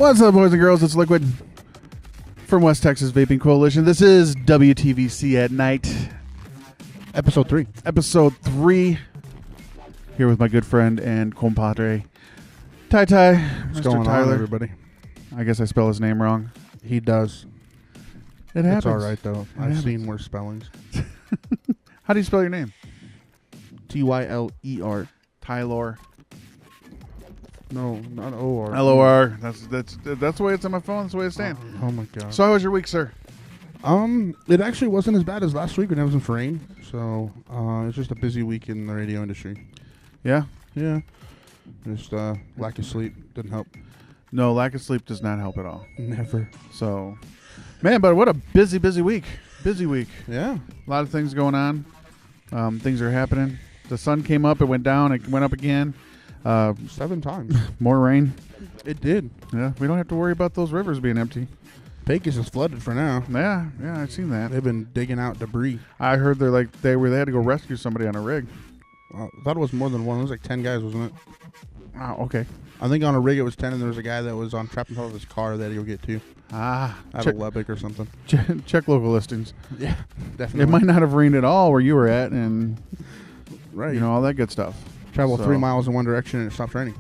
What's up, boys and girls? It's Liquid from West Texas Vaping Coalition. This is WTVC at Night, Episode 3. Episode 3. Here with my good friend and compadre, Ty Ty. What's Mr. going Tyler. on, everybody? I guess I spell his name wrong. He does. It happens. It's all right, though. I've happens. seen worse spellings. How do you spell your name? Tyler. Tylor. No, not O-R. Lor. That's the way it's on my phone. That's the way it's staying. Oh, my God. So how was your week, sir? It actually wasn't as bad as last week when it was in rain. So, it's just a busy week in the radio industry. Yeah? Yeah. Just, lack of sleep didn't help. No, lack of sleep does not help at all. Never. So, man, but what a busy week. Busy week. Yeah. A lot of things going on. Things are happening. The sun came up. It went down. It went up again. 7 times. More rain. It did. Yeah, we don't have to worry about those rivers being empty. Pecos is flooded for now. Yeah, I've seen that. They've been digging out debris. I heard they had to go rescue somebody on a rig. I thought it was more than one. It was like 10 guys, wasn't it? Oh, okay. I think on a rig it was 10, and there was a guy that was trapped in top of his car that he'll get to. Out Check, of Lubbock or something. check local listings. Yeah, definitely. It might not have rained at all where you were at, and right. all that good stuff. Travel So- 3 miles in one direction and it stops raining.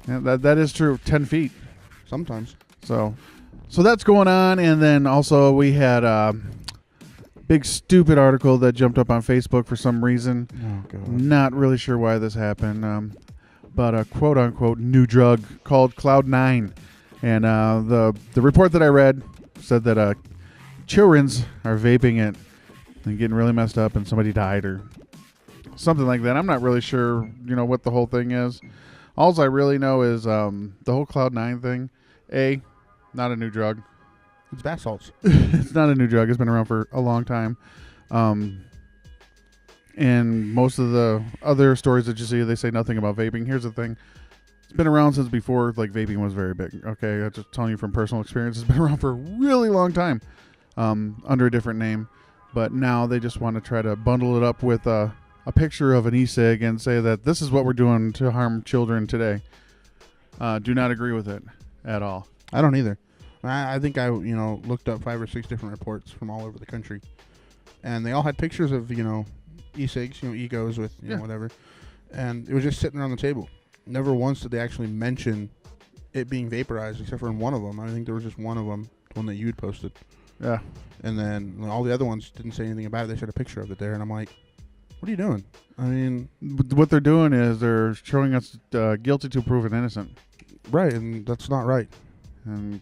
Yeah, that is true. 10 feet. Sometimes. So that's going on, and then also we had a big stupid article that jumped up on Facebook for some reason. Oh God. Not really sure why this happened, but a quote-unquote new drug called Cloud9. And the report that I read said that children's are vaping it and getting really messed up and somebody died or something like that. I'm not really sure, what the whole thing is. All I really know is the whole Cloud9 thing, not a new drug. It's bath salts. It's not a new drug. It's been around for a long time. And most of the other stories that you see, they say nothing about vaping. Here's the thing. It's been around since before vaping was very big. Okay, I'm just telling you from personal experience. It's been around for a really long time under a different name. But now they just want to try to bundle it up with a picture of an e-cig and say that this is what we're doing to harm children today. Do not agree with it at all. I don't either. I think I looked up 5 or 6 different reports from all over the country, and they all had pictures of e-cigs, egos with whatever, and it was just sitting around the table. Never once did they actually mention it being vaporized, except for in one of them. I think there was just one of them, the one that you'd posted. Yeah. And then all the other ones didn't say anything about it. They showed a picture of it there, and I'm like, what are you doing? I mean, What they're doing is they're showing us guilty to proven innocent. right, and that's not right. And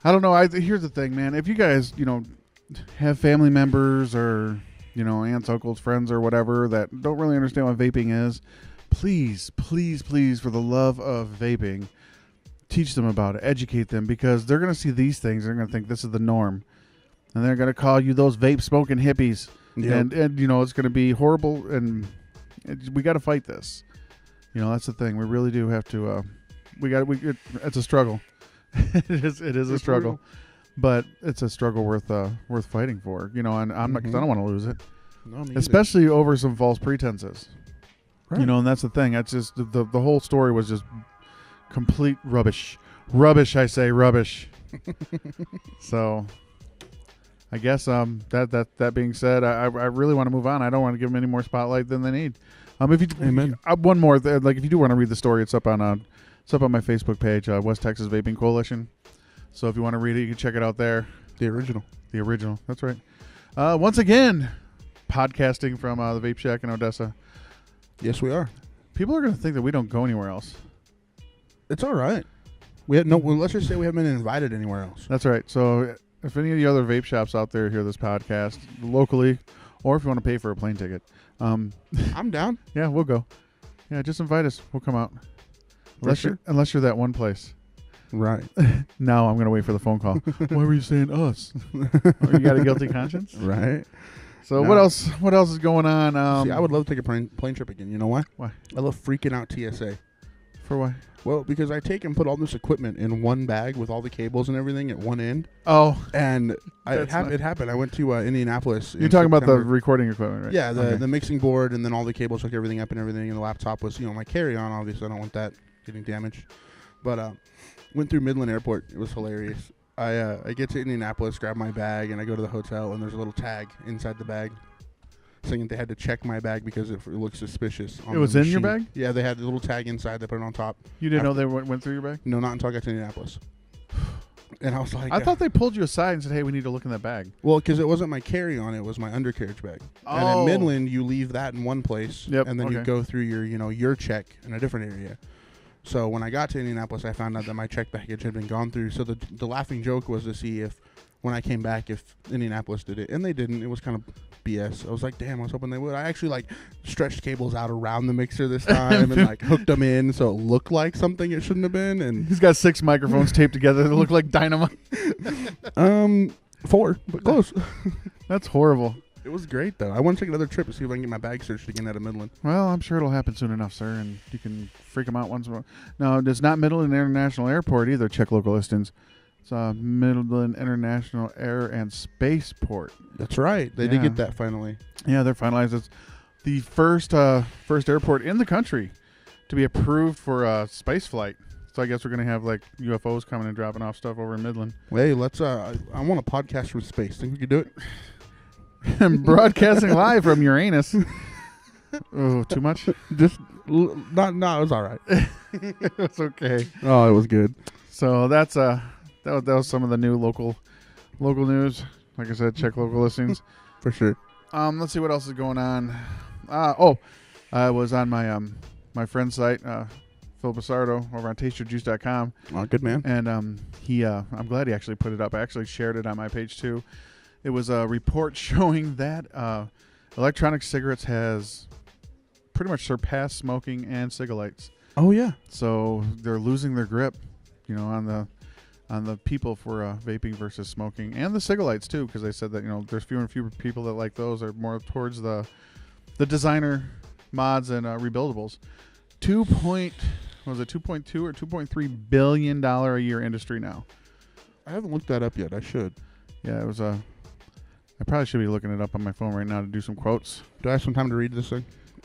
I don't know. Here's the thing, man. If you guys, have family members or, aunts, uncles, friends or whatever that don't really understand what vaping is, please, please, please, for the love of vaping, teach them about it. Educate them, because they're going to see these things. They're going to think this is the norm. And they're going to call you those vape smoking hippies. Yep. And it's going to be horrible. And we got to fight this. That's the thing. We really do have to. It's a struggle. it is a struggle, real. but it's a struggle worth fighting for. And I'm not, 'cause I don't want to lose it, No, me either. especially over some false pretenses. Right. And that's the thing. That's just the whole story was just complete rubbish. Rubbish, I say, rubbish. So, I guess that being said, I really want to move on. I don't want to give them any more spotlight than they need. Amen. One more, if you do want to read the story, it's up on my Facebook page, West Texas Vaping Coalition. So if you want to read it, you can check it out there. The original. The original, that's right. Once again, podcasting from the Vape Shack in Odessa. Yes, we are. People are going to think that we don't go anywhere else. It's all right. Let's just say we haven't been invited anywhere else. That's right. So if any of the other vape shops out there hear this podcast locally, or if you want to pay for a plane ticket, I'm down. yeah, we'll go. Yeah, just invite us. We'll come out. Sure. Unless you're that one place. Right. Now I'm going to wait for the phone call. Why were you saying us? Oh, you got a guilty conscience? Right. So No. what else? What else is going on? See, I would love to take a plane trip again. You know why? Why? I love freaking out TSA. For why? Well, because I take and put all this equipment in one bag with all the cables and everything at one end. Oh, And That's not- it happened. I went to Indianapolis. you're in talking about the September. recording equipment, right? Yeah, Okay. the mixing board, and then all the cables hooked everything up and everything, and the laptop was, my carry-on. Obviously, I don't want that getting damaged. But Went through Midland Airport. It was hilarious. I get to Indianapolis, grab my bag, and I go to the hotel, and there's a little tag inside the bag saying that they had to check my bag because it looked suspicious. It was in your bag? Yeah, they had a little tag inside. They put it on top. You didn't know they went through your bag? No, not until I got to Indianapolis. And I was like, I thought they pulled you aside and said, "Hey, we need to look in that bag." Well, because it wasn't my carry-on; it was my undercarriage bag. And Oh. in Midland, you leave that in one place, Yep, and then you okay. go through your check in a different area. So when I got to Indianapolis, I found out that my check baggage had been gone through. So the laughing joke was to see if, when I came back, if Indianapolis did it, and they didn't. It was kind of BS. I was like, damn, I was hoping they would. I actually stretched cables out around the mixer this time and hooked them in so it looked like something it shouldn't have been. And He's got 6 microphones taped together that look like dynamite. 4, but close. That's horrible. It was great though. I want to take another trip to see if I can get my bag searched again out of Midland. Well, I'm sure it'll happen soon enough, sir, and you can freak them out once more. No, it's not Midland International Airport either. Check local listings. It's Midland International Air and Spaceport. That's right. They did Yeah. get that finally. Yeah, they're finalized. It's the first airport in the country to be approved for space flight. So I guess we're gonna have UFOs coming and dropping off stuff over in Midland. Hey, let's. I want a podcast from space. Think we could do it? I'm broadcasting live from Uranus. Oh, too much? Just not. No, it was all right. It's okay. Oh, it was good. So that's that was some of the new local news. Like I said, check local listings. For sure. Let's see what else is going on. I was on my friend's site, Phil Basardo, over on TasteYourJuice.com. Oh, good man. And I'm glad he actually put it up. I actually shared it on my page too. It was a report showing that electronic cigarettes has pretty much surpassed smoking and cigarettes. Oh yeah. So they're losing their grip, on the people for vaping versus smoking, and the cigarettes too, because they said that there's fewer and fewer people that like those. Are more towards the designer mods and rebuildables. 2.2 or 2.3 billion dollar a year industry now. I haven't looked that up yet. I should. Yeah, it was I probably should be looking it up on my phone right now to do some quotes. Do I have some time to read this thing?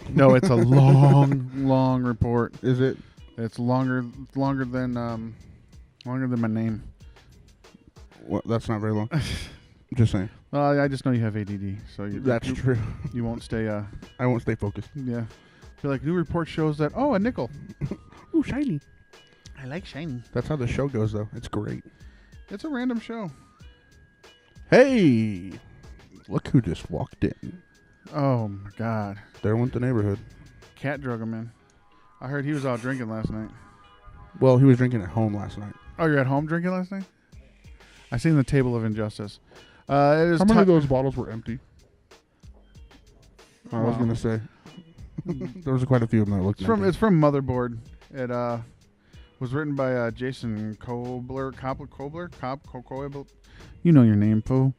No, it's a long report. Is it? It's longer than my name. Well, that's not very long. Just saying. Well, I just know you have ADD, so That's true. You won't stay. I won't stay focused. Yeah. Feel like new report shows that a nickel. Ooh, shiny. I like shiny. That's how the show goes, though. It's great. It's a random show. Hey, look who just walked in. Oh my God. There went the neighborhood. Cat drug him in. I heard he was out drinking last night. Well, he was drinking at home last night. Oh, you're at home drinking last night? I seen the table of injustice. It is How many of those bottles were empty? I was Wow. gonna say there was quite a few of them that looked empty. It's from Motherboard. It was written by Jason Kobler. You know your name, fool.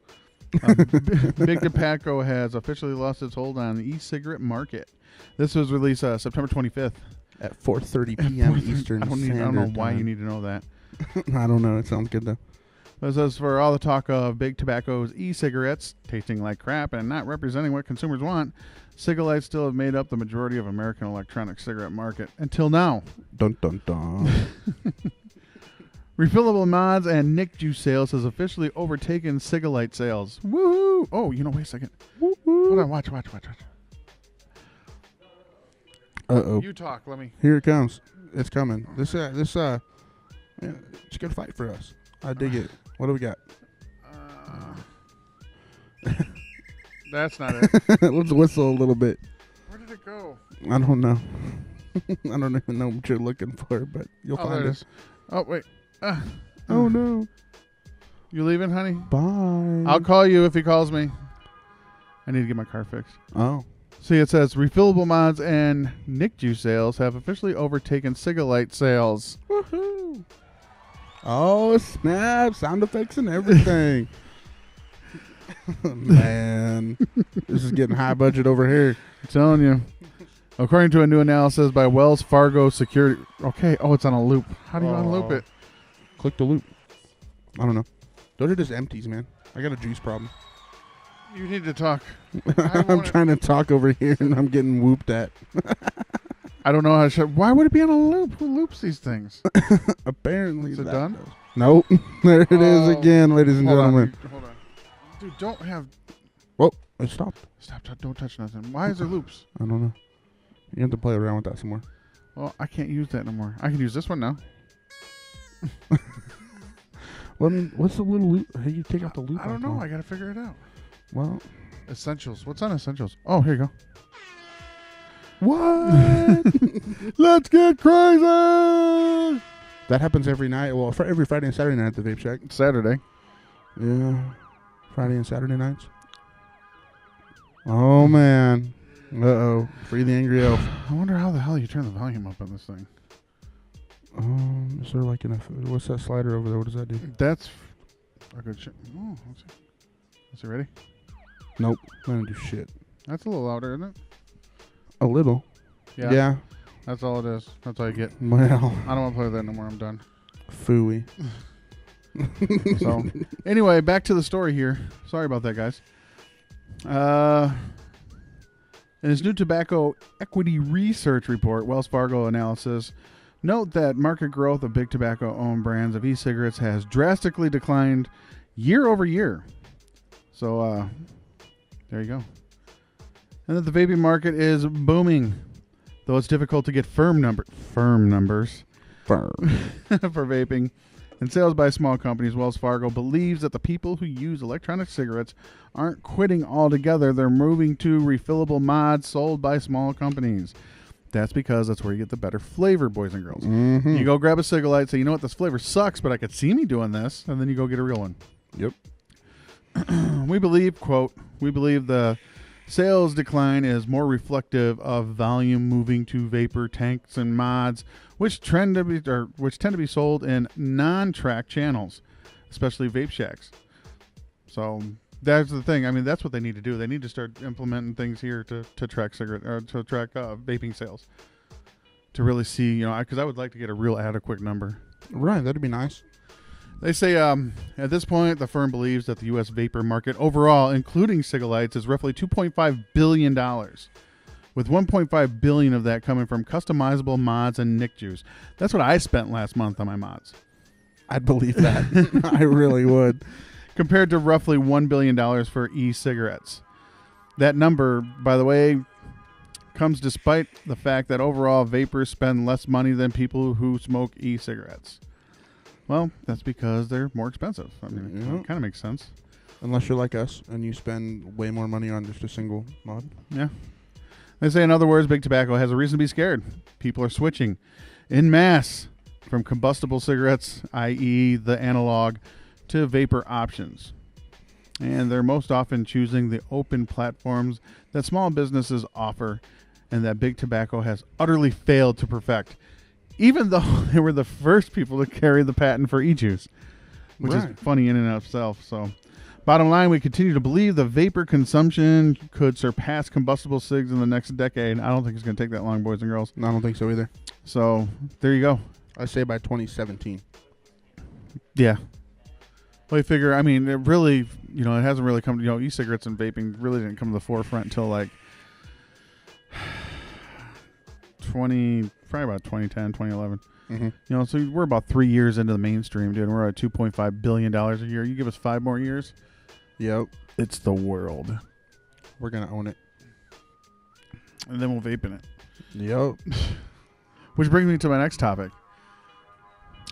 Big Tobacco has officially lost its hold on the e-cigarette market. This was released September 25th. At 4:30 p.m. Eastern I don't Standard know why Time. you need to know that. I don't know. It sounds good though. This is for all the talk of Big Tobacco's e-cigarettes tasting like crap and not representing what consumers want. Cigarettes still have made up the majority of American electronic cigarette market until now. Dun dun dun. Refillable mods and Nick Juice sales has officially overtaken cigarette sales. Woohoo! Oh, wait a second. Hold on, watch. Uh-oh. You talk. Let me. Here it comes. It's coming. This it's a good fight for us. I dig it. What do we got? That's not it. Let's whistle a little bit. Where did it go? I don't know. I don't even know what you're looking for, but you'll Oh, find there it it. is. Oh, wait. Oh no. You leaving, honey? Bye. I'll call you if he calls me. I need to get my car fixed. Oh. See, it says refillable mods and Nick Juice sales have officially overtaken cigarette sales. Woohoo. Oh, snap. Sound effects and everything. Man. This is getting high budget over here. I'm telling you. According to a new analysis by Wells Fargo Security. Okay. Oh, it's on a loop. How do you unloop it? Click the loop. I don't know. Those are just empties, man. I got a juice problem. You need to talk. I'm trying to talk over here and I'm getting whooped at. I don't know how to show. Why would it be on a loop? Who loops these things? Apparently, Is it done? Nope. There it is Oh, again, ladies and Hold on, gentlemen. dude, hold on. Dude, don't have. Whoa, it stopped. Stop, don't touch nothing. Why is there loops? I don't know. You have to play around with that some more. Well, I can't use that no more. I can use this one now. Well, what's the little loop? How do you take out the loop? I don't know. icon? I got to figure it out. Well, Essentials. What's on Essentials? Oh, here you go. what? Let's get crazy! That happens every night. Well, for every Friday and Saturday night at the Vape Shack. Saturday. Yeah. Friday and Saturday nights. Oh, man. Uh-oh. Free the angry elf. I wonder how the hell you turn the volume up on this thing. Is there like what's that slider over there? What does that do? That's a good shit. Oh, let's see. Is it ready? Nope. I don't do shit. That's a little louder, isn't it? A little. Yeah. That's all it is. That's all you get. Well, I don't want to play with that no more. I'm done. phooey. So, anyway, back to the story here. Sorry about that, guys. In his new tobacco equity research report, Wells Fargo analysis note that market growth of big tobacco-owned brands of e-cigarettes has drastically declined year over year. So, there you go. And that the vaping market is booming, though it's difficult to get firm numbers for vaping. And sales by small companies, Wells Fargo believes that the people who use electronic cigarettes aren't quitting altogether. They're moving to refillable mods sold by small companies. That's because that's where you get the better flavor, boys and girls. Mm-hmm. You go grab a Cigalite, say, you know what, this flavor sucks, but I could see me doing this, and then you go get a real one. Yep. We believe, quote, we believe the sales decline is more reflective of volume moving to vapor tanks and mods, which tend to be sold in non-track channels, especially vape shacks. So that's the thing. I mean, that's what they need to do. They need to start implementing things here to track vaping sales, to really see, because I would like to get a real adequate number. Right, that'd be nice. They say at this point, the firm believes that the U.S. vapor market overall, including Cigalites, is roughly $2.5 billion, with $1.5 billion of that coming from customizable mods and nic juice. That's what I spent last month on my mods. I'd believe that. I really would. Compared to roughly $1 billion for e-cigarettes. That number, by the way, comes despite the fact that overall vapors spend less money than people who smoke e-cigarettes. Well, that's because they're more expensive. I mean, it kind of makes sense. Unless you're like us and you spend way more money on just a single mod. Yeah. They say, in other words, big tobacco has a reason to be scared. People are switching en masse from combustible cigarettes, i.e. the analog, to vapor options. And they're most often choosing the open platforms that small businesses offer and that big tobacco has utterly failed to perfect, even though they were the first people to carry the patent for e-juice, which is funny in and of itself. So, bottom line, we continue to believe the vapor consumption could surpass combustible cigs in the next decade. I don't think it's going to take that long, boys and girls. No, I don't think so either. So, there you go. I say by 2017. Yeah. Well, you figure, I mean, it really, it hasn't really come to, e-cigarettes and vaping really didn't come to the forefront until like probably about 2010, 2011. Mm-hmm. So we're about 3 years into the mainstream, dude. We're at $2.5 billion a year. You give us 5 more years, Yep. it's the world. We're going to own it. And then we'll vape in it. Yep. Which brings me to my next topic.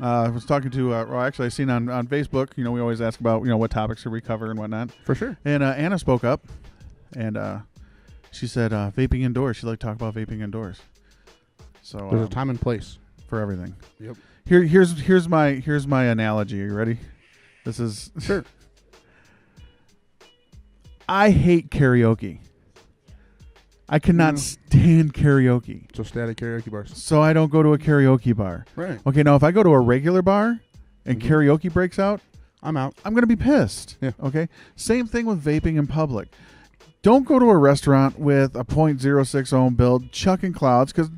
I was talking to, I seen on Facebook, we always ask about, what topics should we cover and whatnot. For sure. And Anna spoke up, and she said vaping indoors. She'd like to talk about vaping indoors. So there's a time and place for everything. Yep. Here's my analogy. Are you ready? This is sure. I hate karaoke. I cannot stand karaoke. So static karaoke bars. So I don't go to a karaoke bar. Right. Okay, now if I go to a regular bar and karaoke breaks out, I'm out. I'm going to be pissed. Yeah. Okay? Same thing with vaping in public. Don't go to a restaurant with a .06 ohm build, chucking clouds, because,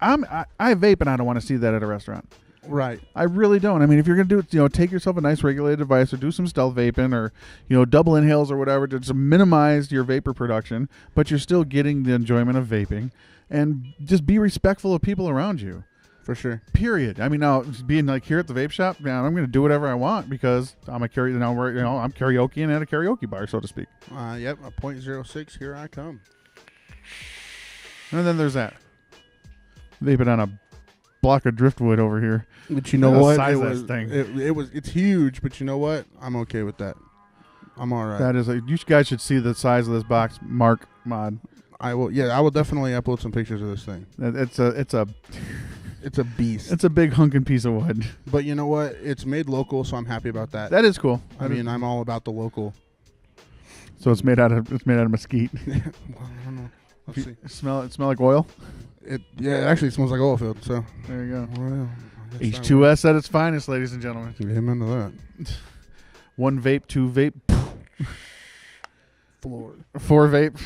I vape and I don't want to see that at a restaurant. Right. I really don't. I mean, if you're going to do it, take yourself a nice regulated device or do some stealth vaping or, double inhales or whatever to just minimize your vapor production, but you're still getting the enjoyment of vaping, and just be respectful of people around you. For sure. Period. I mean, now being like here at the vape shop, man, I'm going to do whatever I want because I'm I'm karaokeing at a karaoke bar, so to speak. Yep. A .06. Here I come. And then there's that. Vaping on a block of driftwood over here. But you know what? Thing. It's huge, but you know what? I'm okay with that. I'm all right. That is, you guys should see the size of this box, Mark Mod. I will. Yeah, I will definitely upload some pictures of this thing. It's a beast. It's a big hunking piece of wood. But you know what? It's made local, so I'm happy about that. That is cool. I mean, I'm all about the local. So it's made out of mesquite. Well, I don't know. Let's see. Smell like oil. It actually smells like oil field. So there you go. Well, H2S at its finest, ladies and gentlemen. Amen to that. 1 vape, 2 vape. Floor. 4 vape.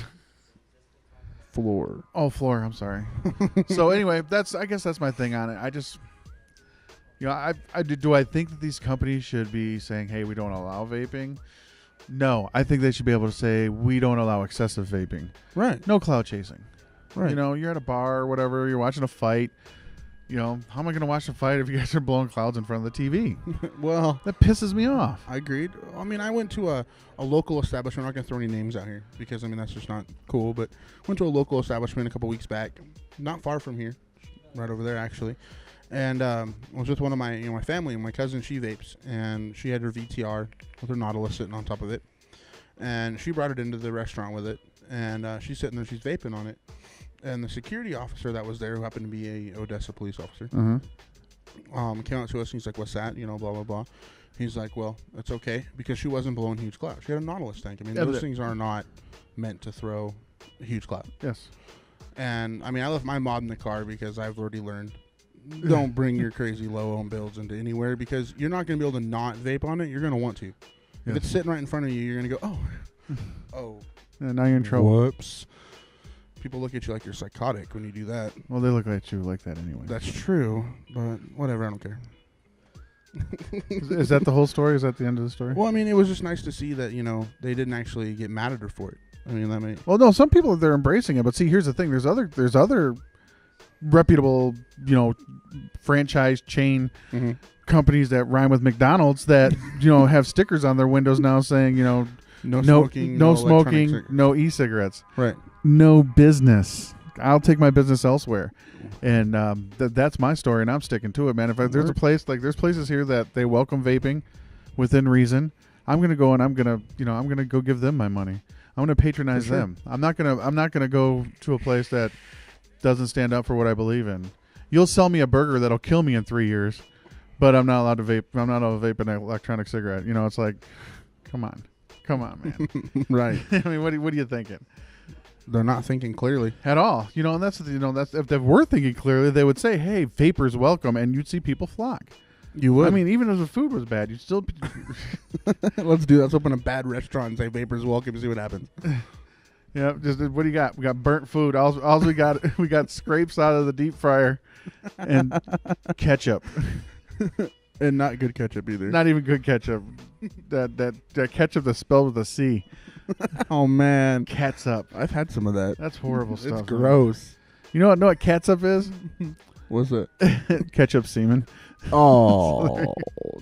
Floor. Oh, floor. I'm sorry. So anyway, I guess that's my thing on it. I just, do I think that these companies should be saying, hey, we don't allow vaping? No, I think they should be able to say we don't allow excessive vaping. Right. No cloud chasing. Right. You're at a bar or whatever, you're watching a fight. How am I going to watch a fight if you guys are blowing clouds in front of the TV? Well, that pisses me off. I agreed. I mean, I went to a local establishment. I'm not going to throw any names out here because, I mean, that's just not cool. But went to a local establishment a couple weeks back, not far from here, right over there, actually. And I was with one of my, my family, and my cousin, she vapes. And she had her VTR with her Nautilus sitting on top of it. And she brought it into the restaurant with it. And she's sitting there, she's vaping on it. And the security officer that was there, who happened to be a Odessa police officer, came out to us and he's like, "What's that? Blah blah blah." He's like, "Well, it's okay," because she wasn't blowing huge clouds. She had a Nautilus tank. I mean, those things are not meant to throw a huge cloud. Yes. And I mean, I left my mod in the car because I've already learned, don't bring your crazy low ohm builds into anywhere because you're not going to be able to not vape on it. You're going to want to. Yes. If it's sitting right in front of you, you're going to go, oh. Yeah, now you're in trouble. Whoops. People look at you like you're psychotic when you do that. Well, they look at you like that anyway. That's true, but whatever, I don't care. Is that the whole story? Is that the end of the story? Well, I mean, it was just nice to see that, they didn't actually get mad at her for it. I mean, that may... Well, no, some people, they're embracing it, but see, here's the thing. There's other reputable, franchise chain companies that rhyme with McDonald's that, have stickers on their windows now saying, no smoking, no e-cigarettes. Right. No business. I'll take my business elsewhere. And that's my story, and I'm sticking to it, man. If there's a place, there's places here that they welcome vaping within reason, I'm going to go and I'm going to go give them my money. I'm going to patronize them. I'm not going to go to a place that doesn't stand up for what I believe in. You'll sell me a burger that'll kill me in 3 years, but I'm not allowed to vape. I'm not allowed to vape an electronic cigarette. It's like, come on, man. Right. I mean, what are you thinking? They're not thinking clearly at all. And that's if they were thinking clearly, they would say, "Hey, vapors welcome," and you'd see people flock. You would. I mean, even if the food was bad, you'd still. Let's do that. Let's open a bad restaurant and say vapors welcome and see what happens. Yeah. Just what do you got? We got burnt food. All we got scrapes out of the deep fryer, and ketchup. And not good ketchup either. Not even good ketchup. That ketchup that's spelled with a C. Oh man, catsup. I've had some of that. That's horrible stuff. It's gross. You know what catsup is? What's it? Ketchup semen. Oh,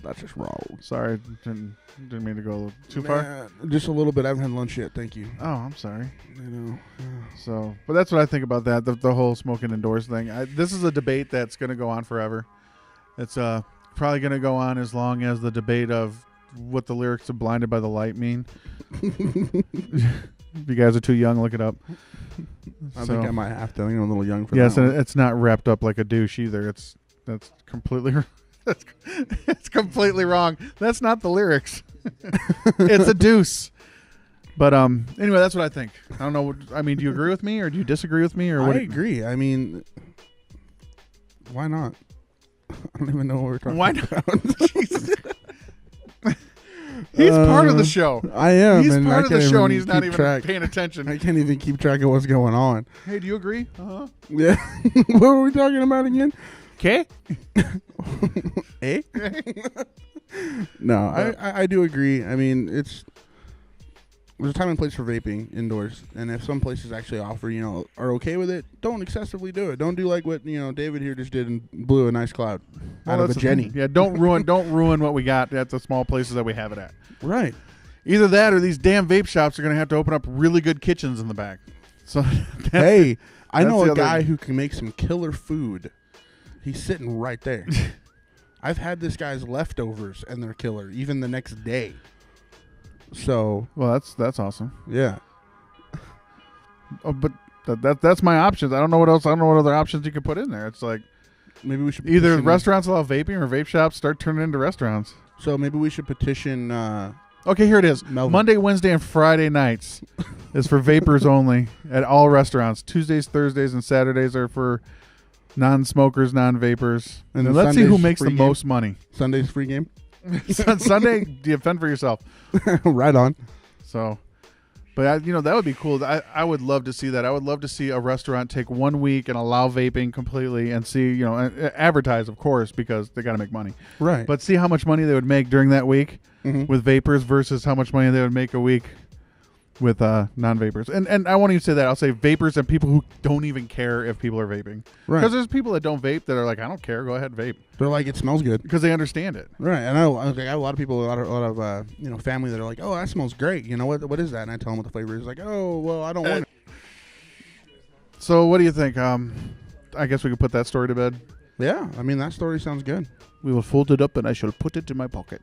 that's just wrong. Sorry, didn't mean to go too far. Just a little bit. I haven't had lunch yet. Thank you. Oh, I'm sorry. Yeah. So, but that's what I think about that. The whole smoking indoors thing. This is a debate that's going to go on forever. It's probably going to go on as long as the debate of what the lyrics of "Blinded by the Light" mean. If you guys are too young, look it up. I think I might have to. I think I'm a little young for that. Yes, and it's not wrapped up like a douche either. That's completely it's completely wrong. That's not the lyrics. It's a deuce. But anyway, that's what I think. I don't know. I mean, do you agree with me or do you disagree with me or what? I agree. I mean, why not? I don't even know what we're talking about. Why not? He's part of the show. I am. He's part of the show, and he's not even paying attention. I can't even keep track of what's going on. Hey, do you agree? Uh-huh. Yeah. What were we talking about again? Okay. Eh? No, I do agree. I mean, there's a time and place for vaping indoors, and if some places actually offer, are okay with it, don't excessively do it. Don't do like what David here just did and blew a nice cloud out of a Jenny. Yeah, don't ruin what we got at the small places that we have it at. Right. Either that or these damn vape shops are going to have to open up really good kitchens in the back. So hey, I know a guy who can make some killer food. He's sitting right there. I've had this guy's leftovers, and they're killer, even the next day. So, well, that's awesome. Yeah. Oh, but that's my options. I don't know what else. I don't know what other options you could put in there. It's like maybe we should either restaurants allow vaping or vape shops start turning into restaurants. So maybe we should petition. Okay, here it is. Melvin. Monday, Wednesday, and Friday nights is for vapors only at all restaurants. Tuesdays, Thursdays, and Saturdays are for non-smokers, non-vapors. And let's see who makes the most money. Sunday's free game. Sunday, you fend for yourself. Right on. So, but that would be cool. I would love to see that. I would love to see a restaurant take 1 week and allow vaping completely, and see advertise, of course, because they got to make money. Right. But see how much money they would make during that week with vapors versus how much money they would make a week with non-vapors. And I won't even say that. I'll say vapors and people who don't even care if people are vaping. Right. Because there's people that don't vape that are like, I don't care. Go ahead, vape. They're like, it smells good. Because they understand it. Right. And I have a lot of people, a lot of family that are like, oh, that smells great. What is that? And I tell them what the flavor is. Like, oh, well, I don't want it. So what do you think? I guess we could put that story to bed. Yeah. I mean, that story sounds good. We will fold it up and I shall put it in my pocket.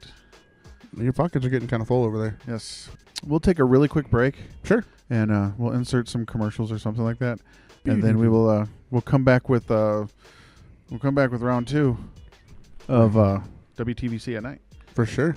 Your pockets are getting kind of full over there. Yes. We'll take a really quick break. Sure. And we'll insert some commercials or something like that. And then we will we'll come back with round 2 of WTVC at night. For sure.